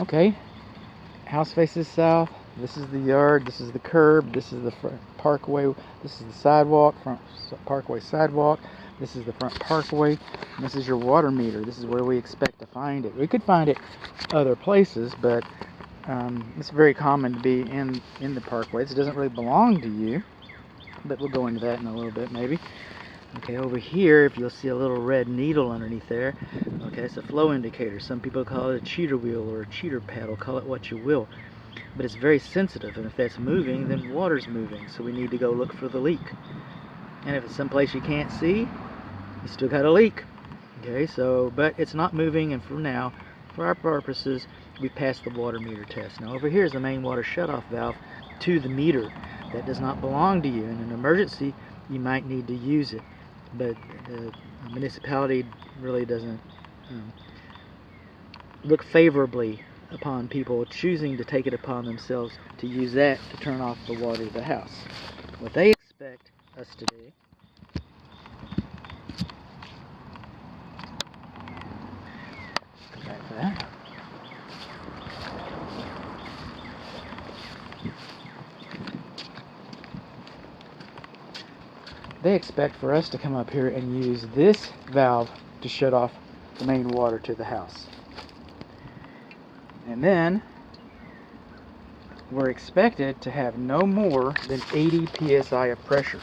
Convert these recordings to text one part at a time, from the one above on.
Okay, house faces south. This is the yard, this is the curb, this is the front parkway, this is the sidewalk, front parkway sidewalk, this is the front parkway, and this is your water meter. This is where we expect to find it. We could find it other places, but it's very common to be in the parkway. This doesn't really belong to you, but we'll go into that in a little bit maybe. Okay, over here, if you'll see a little red needle underneath there, okay, it's a flow indicator. Some people call it a cheater wheel or a cheater paddle, call it what you will. But it's very sensitive, and if that's moving, then water's moving, so we need to go look for the leak. And if it's someplace you can't see, you still got a leak. Okay, so, but it's not moving, and for now, for our purposes, we passed the water meter test. Now over here is the main water shutoff valve to the meter. That does not belong to you. In an emergency, you might need to use it, but the municipality really doesn't look favorably upon people choosing to take it upon themselves to use that to turn off the water of the house. What they expect us to do go back to that. They expect for us to come up here and use this valve to shut off the main water to the house. And then we're expected to have no more than 80 psi of pressure.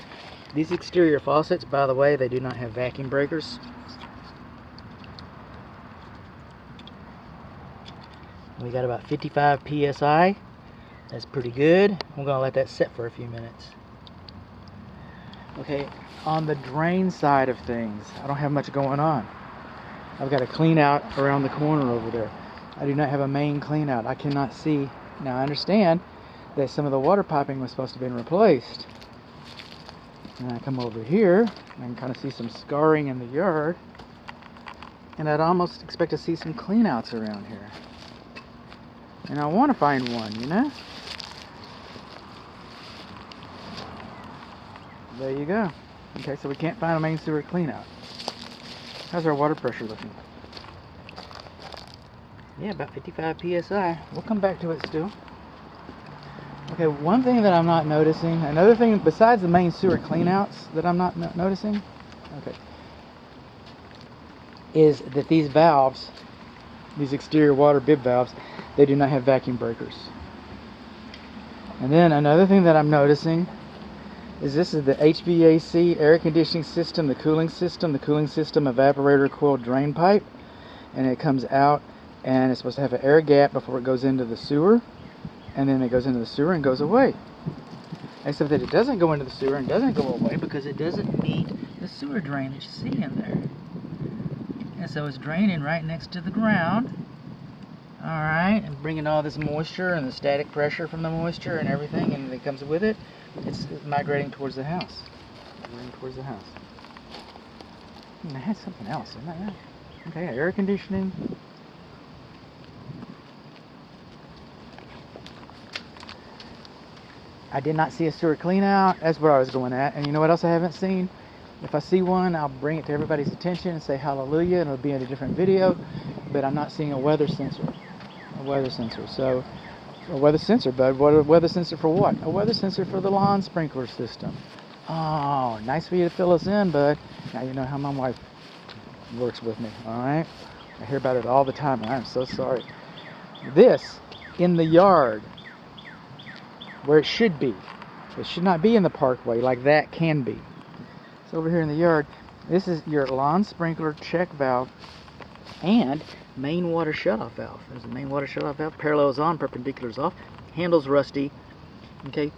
These exterior faucets, by the way, they do not have vacuum breakers. We got about 55 psi. That's pretty good. I'm going to let that sit for a few minutes. Okay, on the drain side of things, I don't have much going on. I've got a clean out around the corner over there. I do not have a main clean out. I cannot see. Now I understand that some of the water piping was supposed to be replaced. And I come over here, and I can kind of see some scarring in the yard. And I'd almost expect to see some clean outs around here. And I want to find one, you know? There you go. Okay, so we can't find a main sewer clean out. How's our water pressure looking? Yeah, about 55 psi. We'll come back to it still. Okay, one thing that I'm not noticing, another thing besides the main sewer cleanouts that I'm not noticing, okay, is that these valves, these exterior water bib valves, they do not have vacuum breakers. And then another thing that I'm noticing is this is the HVAC air conditioning system, the cooling system evaporator coil drain pipe, and it comes out and it's supposed to have an air gap before it goes into the sewer, and then it goes into the sewer and goes away. Except that it doesn't go into the sewer and doesn't go away because it doesn't meet the sewer drain that you see in there. And so it's draining right next to the ground, alright, and bringing all this moisture and the static pressure from the moisture and everything, and it comes with it. It's migrating towards the house. And I had something else, didn't I? Okay, air conditioning. I did not see a sewer clean out. That's what I was going at. And you know what else I haven't seen? If I see one, I'll bring it to everybody's attention and say hallelujah, and it'll be in a different video. But I'm not seeing a weather sensor. So, a weather sensor, bud. What a weather sensor for what? A weather sensor for the lawn sprinkler system. Oh, nice for you to fill us in, bud. Now you know how my wife works with me, alright? I hear about it all the time, and I'm so sorry. This, in the yard, where it should be. It should not be in the parkway like that can be. So over here in the yard, this is your lawn sprinkler check valve and main water shutoff valve. There's the main water shutoff valve. Parallels on, perpendiculars off. Handle's rusty. Okay.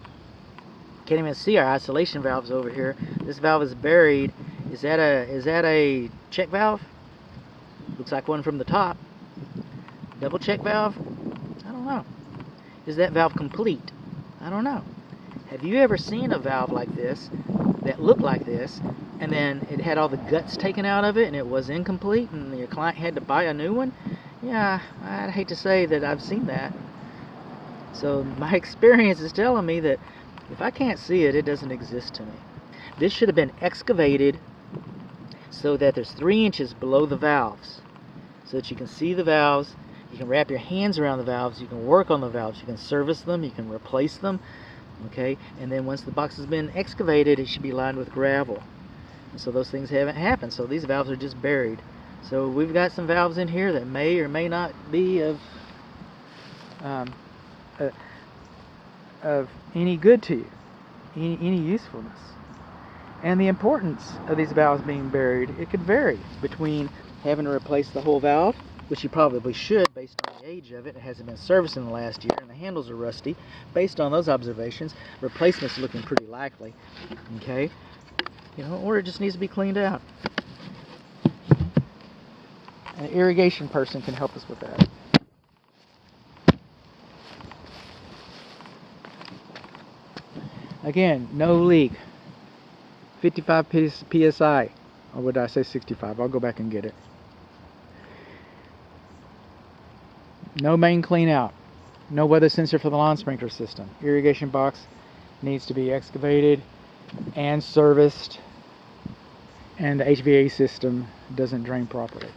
Can't even see our isolation valves over here. This valve is buried. Is that a check valve? Looks like one from the top. Double check valve? I don't know. Is that valve complete? I don't know. Have you ever seen a valve like this that looked like this, and then it had all the guts taken out of it and it was incomplete and your client had to buy a new one? Yeah, I'd hate to say that I've seen that. So my experience is telling me that if I can't see it, it doesn't exist to me. This should have been excavated so that there's 3 inches below the valves so that you can see the valves, You can wrap your hands around the valves, you can work on the valves, you can service them, you can replace them, okay? And then once the box has been excavated, it should be lined with gravel. And so those things haven't happened, so these valves are just buried. So we've got some valves in here that may or may not be of any good to you, any usefulness. And the importance of these valves being buried, it could vary between having to replace the whole valve, which you probably should based on the age of it. It hasn't been serviced in the last year and the handles are rusty. Based on those observations, replacement's looking pretty likely, okay? You know, or it just needs to be cleaned out. An irrigation person can help us with that. Again, no leak. 55 psi, or would I say 65? I'll go back and get it. No main clean out. No weather sensor for the lawn sprinkler system. Irrigation box needs to be excavated and serviced, and the HVAC system doesn't drain properly.